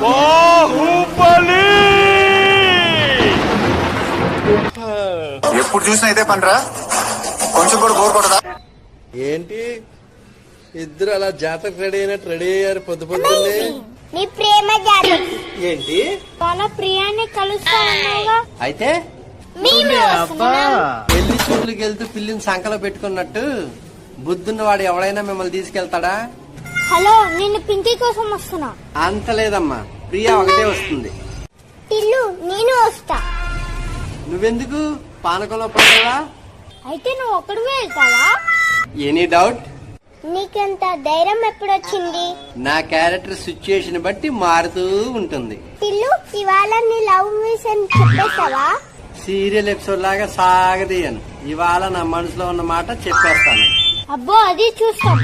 బాహుబలి ఎప్పుడు చూసినా అయితే పనిరా, కొంచెం కూడా బోర్ కొట్టదా? ఏంటి ఇద్దరు అలా జాతర రెడీ అయినట్టు రెడీ అయ్యారు పొద్దు పొద్దున్నే? నీ ప్రేమ జాతర ఏంటి వాళ్ళ ప్రియాన్ని కలుస్తానన్నావుగా, అయితే మేము వస్తున్నాం. పెళ్లి చూపులకి వెళ్తూ పిల్లిని సంకలో పెట్టుకున్నట్టు బుద్ధున్న వాడు ఎవడైనా మిమ్మల్ని తీసుకెళ్తాడా? హలో, నిన్ను పింకీ కోసం వస్తున్నా. అంత లేదమ్మా, ప్రియా ఒకటే వస్తుంది. టిల్లు, నేను వస్తా. నువ్వెందుకు పానకంలో పడతావా? అయితే నువ్వు ఒక్కడివే వెళ్తావా? Any doubt? నీకంత ధైర్యం ఎప్పుడొచ్చింది? నా క్యారెక్టర్ సిచ్యుయేషన్ బట్టి మారుతూ ఉంటుంది. టిల్లు, ఇవాళ నీ లవ్ మిషన్ చెప్పేస్తావా? సీరియల్ ఎపిసోడ్ లాగా సాగదీయను. ఇవాళ నా మనసులో ఉన్న మాట చెప్పేస్తాను. అబ్బో, అది చూస్తాం.